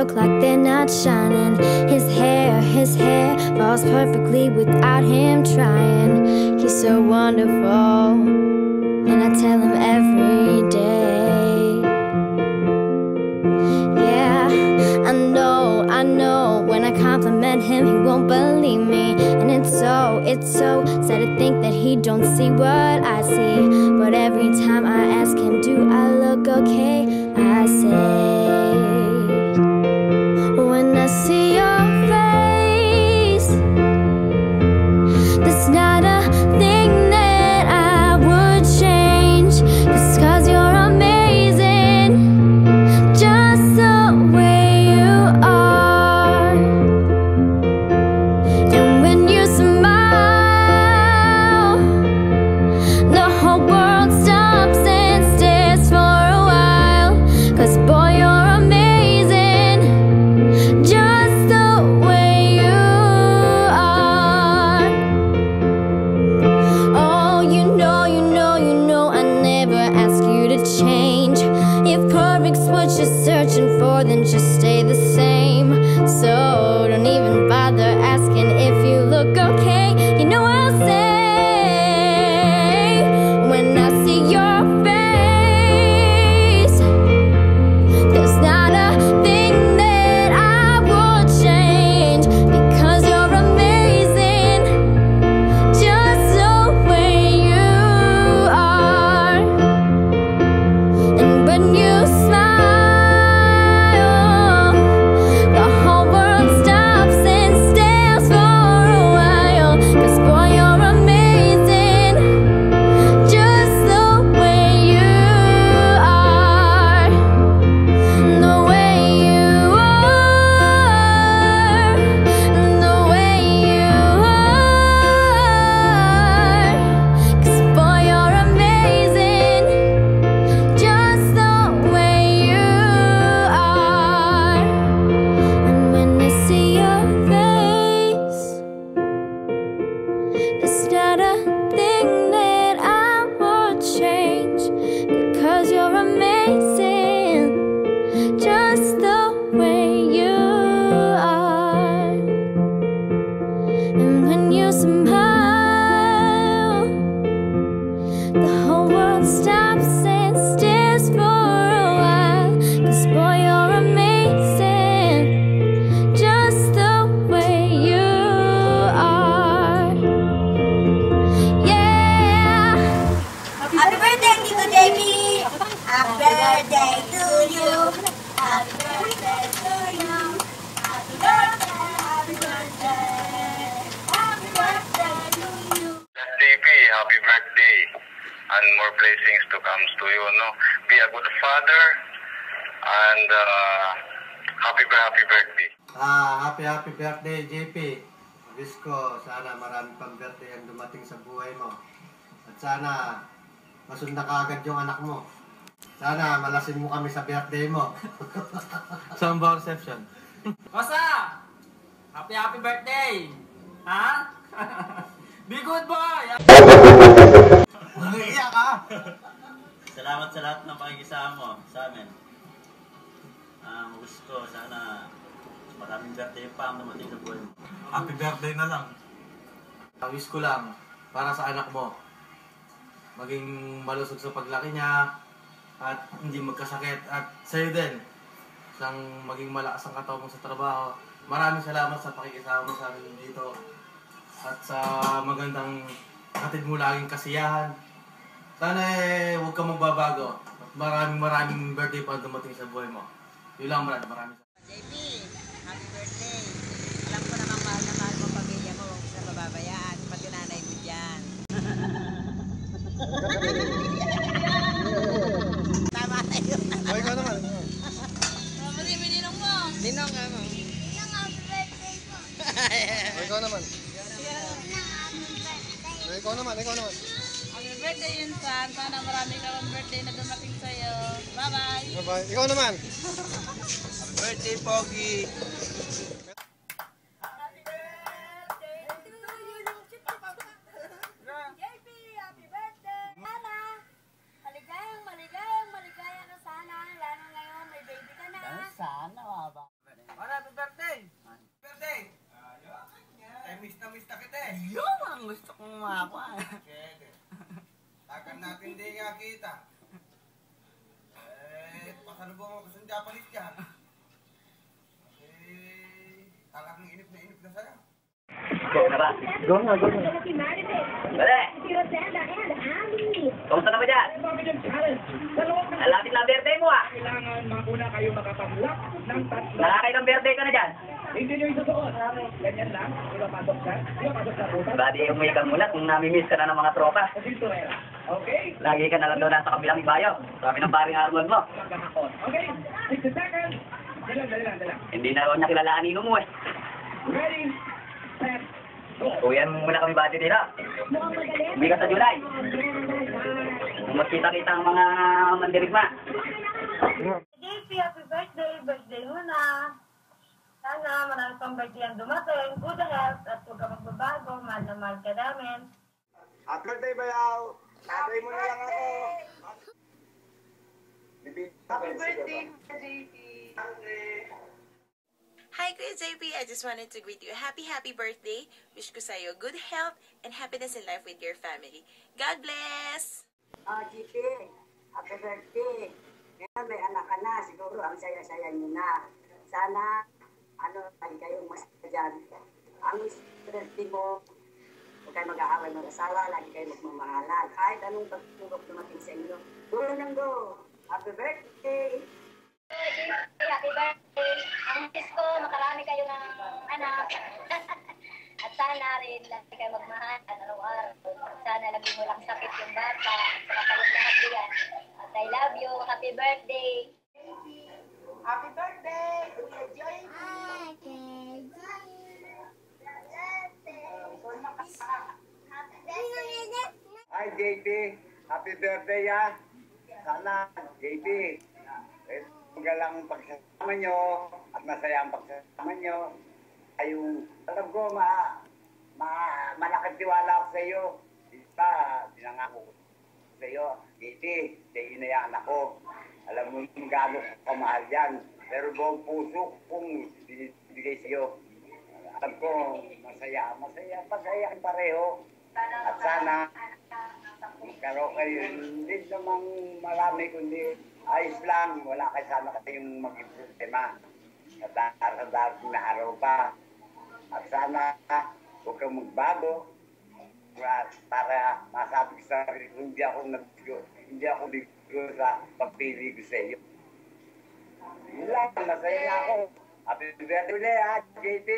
look like they're not shining. His hair falls perfectly without him trying. He's so wonderful, and I tell him every day. Yeah, I know, when I compliment him, he won't believe me. And it's so sad to think that he don't see what I see. But every time I ask him, do I look okay? I say, when I see your face, there's not a thing that I would change. 'Cause you're amazing, just the way you are. And when you smile, the whole world stops and stares for a while. 'Cause boy, you're amazing, just the way you are. Oh, you know, I never ask you to change. If perfect's what you're searching for, then just stay the same. So don't even bother asking if you look okay. You know I'll say, when I see your face, there's not a thing that I would change. Because you're amazing, just the way you are. And when you smile, the whole world stops and stares for a while. 'Cause boy, you're amazing, just the way you are. The way you are, the way you are. 'Cause boy, you're amazing, just the way you are. And when I see your face, there's not a thing that I would change. Because you're amazing, just the way you are. And when you smile, the whole world stops and stares for a while. 'Cause boy, you're amazing, just the way you are. Yeah. Happy birthday, Tito JB! Happy birthday to you! Happy birthday to you! Happy birthday, happy birthday! Happy birthday to you! JP, happy birthday and more blessings to come to you. No? Be a good father and happy birthday. Happy birthday, JP. Wish ko, sana marami pang birthday ang dumating sa buhay mo. At sana masunda ka agad yung anak mo. Sana malasin mo kami sa birthday mo. Saan ba reception? Kosa! Happy birthday! Ha? Be good boy! Iiyak ka! Salamat sa lahat ng pakikisama mo sa amin. Wish ko sana maraming birthday pa ang dumating sa buhay mo. Happy birthday na lang. Wish ko lang para sa anak mo. Maging malusog sa paglaki niya at hindi magkasakit. At sa'yo din, isang maging malakas ang katawan mo sa trabaho. Maraming salamat sa pakikisama mo sa amin dito. At sa magandang hatid mo laging kasiyahan. Sana huwag ka magbabago. At maraming birthday pa dumating sa buhay mo. Yun lang, Brad. Maraming salamat. JP, happy birthday. Alam ko namang mahal na mahal mo pamilya mo. Huwag mo sila pababayaan. Pati nanay mo dyan. Tama na yun. O, ikaw naman. Pati mo ninong mo. Ninong nga mo. Ninong, happy birthday po! O, ikaw naman. Ninong, happy birthday! O, ikaw naman. Happy birthday yun, San. Sana marami ka pang birthday na dumating sa'yo. Bye-bye. Bye-bye. Ikaw naman. Happy birthday, Pogi! JP, happy birthday! Sana, maligaya ka sana, lalo ngayon may baby ka na. Sana, ba? nga kita. Pasalubong ako sa Japanese dyan. Talagang inip na sa'yo. Go na ba? Go na. Dali! Kamusta na ba dyan? Alapit na birthday mo ah! Kailangan makuna kayo makapag-lock ng tatlo. Nakakailang birthday ka na dyan? Hindi nyo isusuot. Ganyan lang. Ipapasok sa butas. Badi umuwi kang muna kung namimiss ka na ng mga tropa. Pinturera. Okay? Lagi ka na lang doon sa kabilang ibayo. Sabi ng paring Arnold mo. Magkakakon. Okay? 60 seconds. Dali lang. Hindi na raw niya kilalaan nino mo eh. Ready? Set. Go. Uwian mo muna kami bati nila. Uwi ka sa July. Kung magkita-kita ang mga mandirigma. JP, happy birthday! Birthday mo na! Sana marami pang birthday ang dumating. Good health at huwag ka magbabago. Mahal na mahal ka namin. Happy birthday, Bayaw! Tatay mo na lang ako. Happy birthday, JP! Hi, Kuya JP. I just wanted to greet you a happy birthday. Wish ko sa'yo good health and happiness in life with your family. God bless! JP, happy birthday. Ngayon may anak ka na, siguro ang saya-saya niyo na. Sana, lagi kayong masaya dyan. Ang birthday mo, huwag kayo mag-aaway ng asawa, lagi kayo magmamahalan. Kahit anong pagtulog dumating sa inyo. Go ng go! Happy birthday! Happy birthday! Ang kiss ko, makarami kayo ng anak. At sana rin, lagi kayo magmahal at araw-araw. At sana lagi mo lang sakit yung bata. Saka kayong lahat diyan. At I love you. Happy birthday! Happy birthday! Kuya Joy! Hi, JP. Happy birthday, ah. Sana, JP, magalang pagsasama nyo at masaya ang pagsasama nyo. Ayong, alam ko, malaking tiwala ako sa iyo. Isa, binangako ko sa iyo, JP, sa'yo na yung anak ko. Alam mo kung gaano kamahal yan. Pero buong puso kung binibigay sa iyo. Alam ko, masaya kayong pareho. At sana, magkaroon kayo, hindi namang marami, kundi ayos lang. Wala kayo sana kayong maging problema. Sa darating na araw pa. At sana, huwag kang magbago. Para masabi ko sa sarili ko, hindi ako bigo sa pagpili ko sa iyo. Yun lang, masaya na ako. Happy birthday ulit, ha, JP.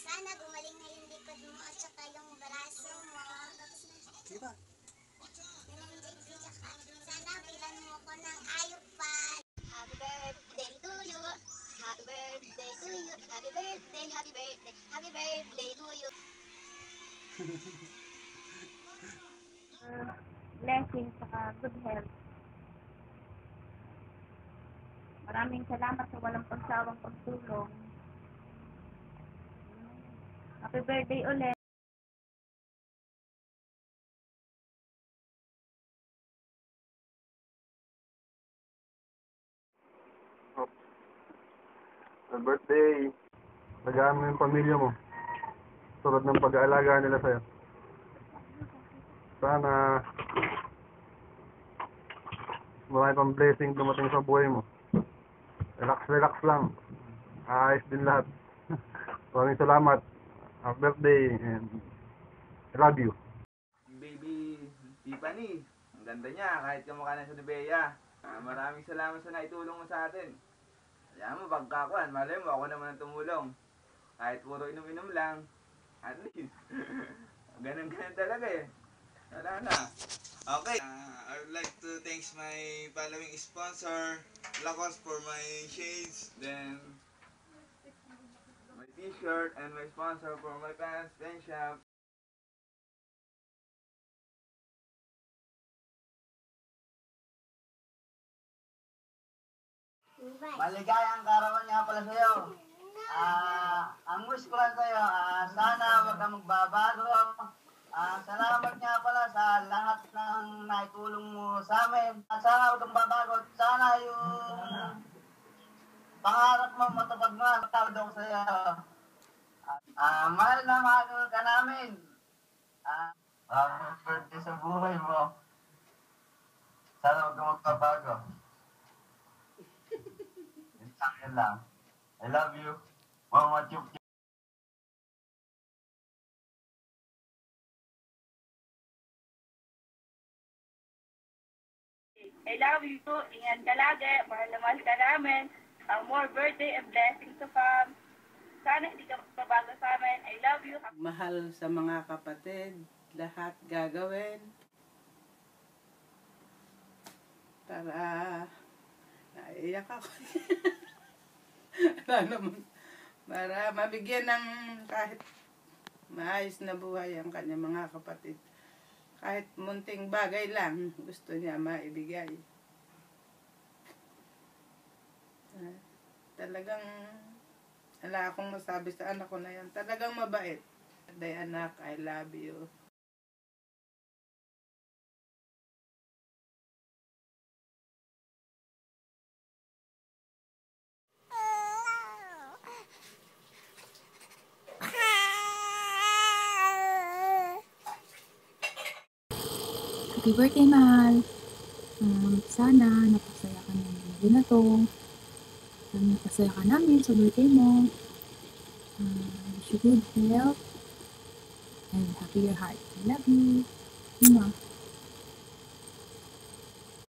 Sana gumaling na yung likod mo at saka yung braso mo. Diba? Sana bilan mo ko ng ayok pa. Happy birthday to you. Happy birthday to you. Happy birthday, happy birthday. Happy birthday to you. Blessings saka good health. Maraming salamat sa walang pagsawang pagtulong. Happy birthday ulit. Happy birthday. Tagaan mo yung pamilya mo. Tulad ng pag-aalaga nila sa'yo. Sana marami pang blessing dumating sa buhay mo. Relax lang. Ayos din lahat. Maraming salamat. Happy birthday and I love you. Baby Tiffany, ang ganda niya kahit kamukha na sa Neveya. Maraming salamat sa naitulong mo sa atin. Kaya mo, pagkakuan, malay mo, ako naman ang tumulong. Kahit puro inom-inom lang, at least. Ganun talaga eh. Wala na. Okay. I would like to thank my following sponsor, Lacoste, for my shades, then my t-shirt, and my sponsor for my pants, Pen Shop. Maligayang karawan nga pala sa'yo. Ang wish ko lang sa'yo, sana huwag kang magbabago. Salamat nga pala sa lahat ng naitulong mo sa amin. At sana huwag kang babago. Sana yung pangarap mo matupad mo. Tawad ako sa'yo. Mahal na mahal ka namin. Happy birthday sa buhay mo. Sana huwag kang magpabago. Yun sa akin lang. I love you. Mama Chup. I love you. Ingat ka lagi. Mahal na mahal ka namin. More birthday and blessings to come. Sana hindi ka magbabago sa amin. I love you. Mahal sa mga kapatid. Lahat gagawin. Para naiyak ako. Para mabigyan ng kahit maayos na buhay ang kanyang mga kapatid. Kahit munting bagay lang, gusto niya maibigay. Talagang, wala akong masabi sa anak ko na yan. Talagang mabait. Day anak, I love you. Happy birthday, mahal. Sana napasaya ka ng video na to. Sana napasaya ka namin sa birthday mo. Wish you good health and happy your heart. I love you.